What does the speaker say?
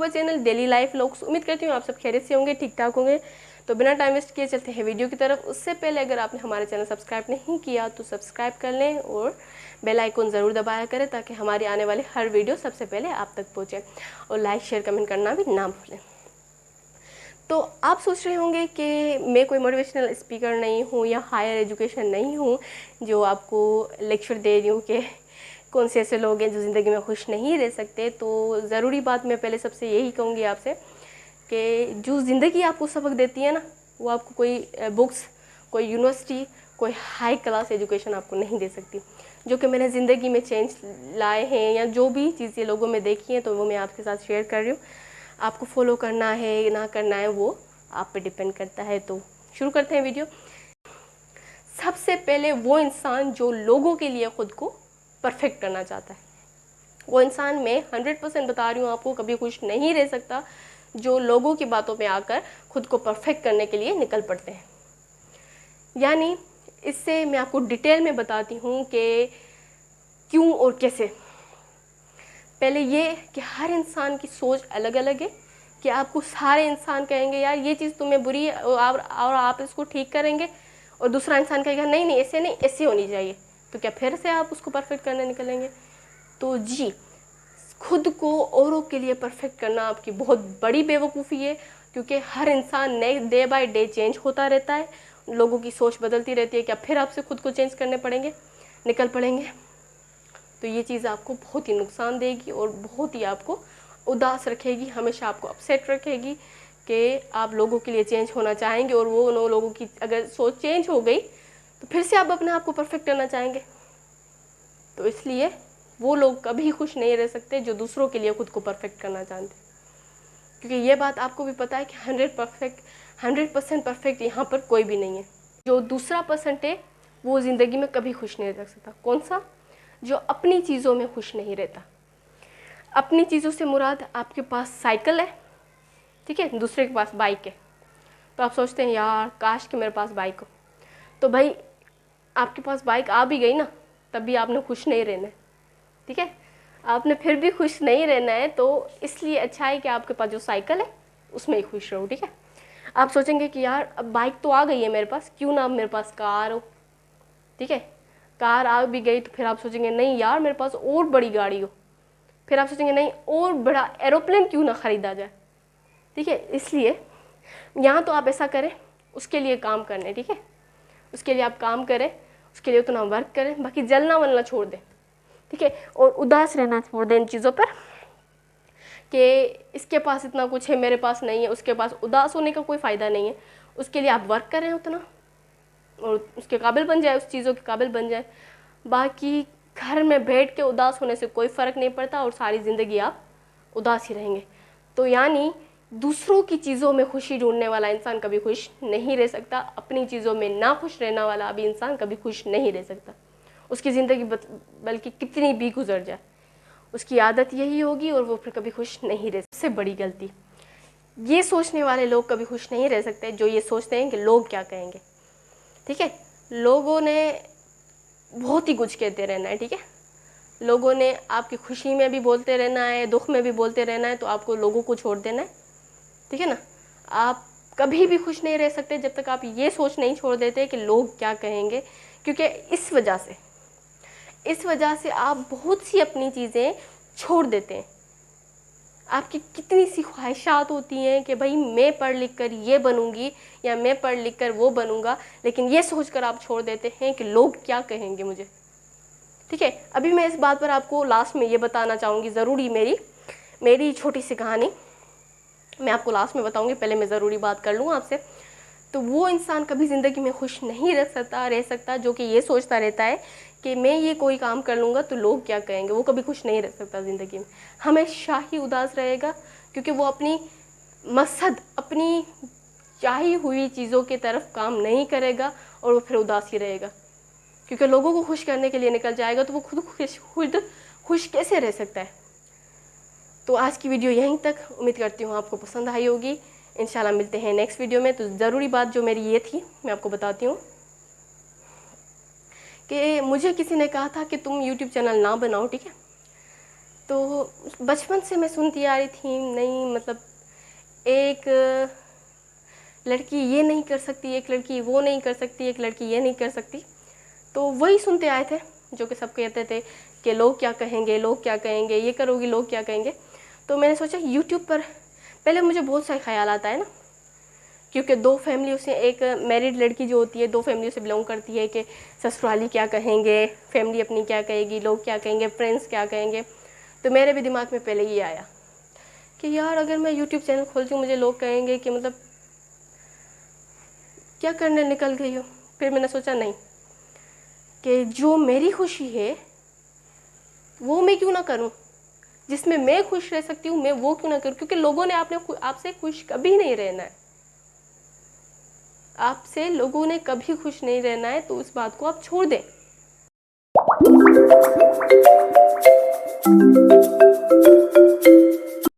YouTuber channel daily life vlogs. उम्मीद करती हूँ आप सब खैरियत से होंगे, ठीक ठाक होंगे। तो बिना टाइम वेस्ट किए चलते हैं वीडियो की तरफ। उससे पहले अगर आपने हमारे चैनल सब्सक्राइब नहीं किया तो सब्सक्राइब कर लें और बेल आइकन ज़रूर दबाया करें ताकि हमारी आने वाली हर वीडियो सबसे पहले आप तक पहुँचे। और लाइक शेयर कमेंट करना भी ना भूलें। तो आप सोच रहे होंगे कि मैं कोई मोटिवेशनल स्पीकर नहीं हूँ या हायर एजुकेशन नहीं हूँ जो आपको लेक्चर दे रही हूँ कि कौन से ऐसे लोग हैं जो ज़िंदगी में खुश नहीं रह सकते। तो ज़रूरी बात मैं पहले सबसे यही कहूँगी आपसे कि जो ज़िंदगी आपको सबक देती है ना, वो आपको कोई बुक्स, कोई यूनिवर्सिटी, कोई हाई क्लास एजुकेशन आपको नहीं दे सकती। जो कि मैंने ज़िंदगी में चेंज लाए हैं या जो भी चीज़ें लोगों में देखी हैं तो वो मैं आपके साथ शेयर कर रही हूँ। आपको फॉलो करना है ना करना है वो आप पे डिपेंड करता है। तो शुरू करते हैं वीडियो। सबसे पहले वो इंसान जो लोगों के लिए ख़ुद को परफेक्ट करना चाहता है, वो इंसान मैं 100% बता रही हूँ आपको कभी खुश नहीं रह सकता जो लोगों की बातों पे आकर ख़ुद को परफेक्ट करने के लिए निकल पड़ते हैं। यानी इससे मैं आपको डिटेल में बताती हूँ कि क्यों और कैसे। पहले ये कि हर इंसान की सोच अलग अलग है कि आपको सारे इंसान कहेंगे यार ये चीज़ तुम्हें बुरी है और आप इसको ठीक करेंगे, और दूसरा इंसान कहेगा नहीं नहीं ऐसे नहीं ऐसे होनी चाहिए। तो क्या फिर से आप उसको परफेक्ट करने निकलेंगे? तो जी, खुद को औरों के लिए परफेक्ट करना आपकी बहुत बड़ी बेवकूफ़ी है, क्योंकि हर इंसान नए डे बाय डे चेंज होता रहता है, लोगों की सोच बदलती रहती है। क्या फिर आपसे खुद को चेंज करने पड़ेंगे, निकल पड़ेंगे? तो ये चीज़ आपको बहुत ही नुकसान देगी और बहुत ही आपको उदास रखेगी, हमेशा आपको अपसेट रखेगी कि आप लोगों के लिए चेंज होना चाहेंगे और वो लोगों की अगर सोच चेंज हो गई तो फिर से आप अपने आप को परफेक्ट करना चाहेंगे। तो इसलिए वो लोग कभी खुश नहीं रह सकते जो दूसरों के लिए खुद को परफेक्ट करना चाहते, क्योंकि ये बात आपको भी पता है कि 100% परफेक्ट यहाँ पर कोई भी नहीं है। जो दूसरा परसेंट है वो ज़िंदगी में कभी खुश नहीं रह सकता। कौन सा? जो अपनी चीज़ों में खुश नहीं रहता। अपनी चीज़ों से मुराद आपके पास साइकिल है, ठीक है, दूसरे के पास बाइक है, तो आप सोचते हैं यार काश कि मेरे पास बाइक हो। तो भाई आपके पास बाइक आ भी गई ना, तब भी आपने खुश नहीं रहना है, ठीक है, आपने फिर भी खुश नहीं रहना है। तो इसलिए अच्छा है कि आपके पास जो साइकिल है उसमें ही खुश रहो, ठीक है। आप सोचेंगे कि यार अब बाइक तो आ गई है मेरे पास, क्यों ना अब मेरे पास कार हो, ठीक है, कार आ भी गई तो फिर आप सोचेंगे नहीं यार मेरे पास और बड़ी गाड़ी हो, फिर आप सोचेंगे नहीं और बड़ा एरोप्लेन क्यों ना ख़रीदा जाए, ठीक है। इसलिए यहाँ तो आप ऐसा करें, उसके लिए काम करने, ठीक है, उसके लिए आप काम करें, उसके लिए उतना वर्क करें, बाकी जलना वलना छोड़ दें, ठीक है, और उदास रहना छोड़ दें इन चीज़ों पर कि इसके पास इतना कुछ है मेरे पास नहीं है, उसके पास उदास होने का कोई फ़ायदा नहीं है। उसके लिए आप वर्क करें उतना और उसके काबिल बन जाए, उस चीज़ों के काबिल बन जाए। बाकी घर में बैठ के उदास होने से कोई फ़र्क नहीं पड़ता और सारी ज़िंदगी आप उदास ही रहेंगे। तो यानी दूसरों की चीज़ों में खुशी ढूंढने वाला इंसान कभी खुश नहीं रह सकता। अपनी चीज़ों में ना खुश रहने वाला भी इंसान कभी खुश नहीं रह सकता। उसकी ज़िंदगी बल्कि कितनी भी गुजर जाए उसकी आदत यही होगी और वो फिर कभी खुश नहीं रह। सबसे बड़ी गलती ये सोचने वाले लोग कभी खुश नहीं रह सकते जो ये सोचते हैं कि लोग क्या कहेंगे, ठीक है। लोगों ने बहुत ही कुछ कहते रहना है, ठीक है, लोगों ने आपकी खुशी में भी बोलते रहना है, दुख में भी बोलते रहना है, तो आपको लोगों को छोड़ देना है, ठीक है ना। आप कभी भी खुश नहीं रह सकते जब तक आप ये सोच नहीं छोड़ देते कि लोग क्या कहेंगे, क्योंकि इस वजह से आप बहुत सी अपनी चीज़ें छोड़ देते हैं। आपकी कितनी सी ख्वाहिशात होती हैं कि भाई मैं पढ़ लिख कर ये बनूंगी या मैं पढ़ लिख कर वो बनूंगा, लेकिन ये सोचकर आप छोड़ देते हैं कि लोग क्या कहेंगे मुझे, ठीक है। अभी मैं इस बात पर आपको लास्ट में ये बताना चाहूँगी, ज़रूरी मेरी छोटी सी कहानी मैं आपको लास्ट में बताऊँगी, पहले मैं ज़रूरी बात कर लूँ आपसे। तो वो इंसान कभी ज़िंदगी में खुश नहीं रह सकता जो कि ये सोचता रहता है कि मैं ये कोई काम कर लूँगा तो लोग क्या कहेंगे। वो कभी खुश नहीं रह सकता ज़िंदगी में, हमेशा ही उदास रहेगा, क्योंकि वो अपनी मकसद, अपनी चाही हुई चीज़ों की तरफ काम नहीं करेगा और वो फिर उदास ही रहेगा, क्योंकि लोगों को खुश करने के लिए निकल जाएगा तो वो खुद खुश कैसे रह सकता है। तो आज की वीडियो यहीं तक, उम्मीद करती हूँ आपको पसंद आई होगी। इंशाल्लाह मिलते हैं नेक्स्ट वीडियो में। तो ज़रूरी बात जो मेरी ये थी मैं आपको बताती हूँ कि मुझे किसी ने कहा था कि तुम यूट्यूब चैनल ना बनाओ, ठीक है, तो बचपन से मैं सुनती आ रही थी, नहीं मतलब एक लड़की ये नहीं कर सकती, एक लड़की वो नहीं कर सकती, एक लड़की ये नहीं कर सकती। तो वही सुनते आए थे जो कि सब कहते थे कि लोग क्या कहेंगे, लोग क्या कहेंगे, ये करोगी लोग क्या कहेंगे। तो मैंने सोचा यूट्यूब पर, पहले मुझे बहुत सारे ख्याल आता है ना, क्योंकि दो फैमिलियों से, एक मैरिड लड़की जो होती है दो फैमिलियों से बिलोंग करती है, कि ससुराली क्या कहेंगे, फैमिली अपनी क्या कहेगी, लोग क्या कहेंगे, फ्रेंड्स क्या कहेंगे। तो मेरे भी दिमाग में पहले ये आया कि यार अगर मैं यूट्यूब चैनल खोलती हूँ मुझे लोग कहेंगे कि मतलब क्या करने निकल गई हो। फिर मैंने सोचा नहीं, कि जो मेरी खुशी है वो मैं क्यों ना करूं, जिसमें मैं खुश रह सकती हूँ मैं वो क्यों ना करूं, क्योंकि लोगों ने आपसे खुश कभी नहीं रहना है, आपसे लोगों ने कभी खुश नहीं रहना है, तो उस बात को आप छोड़ दें।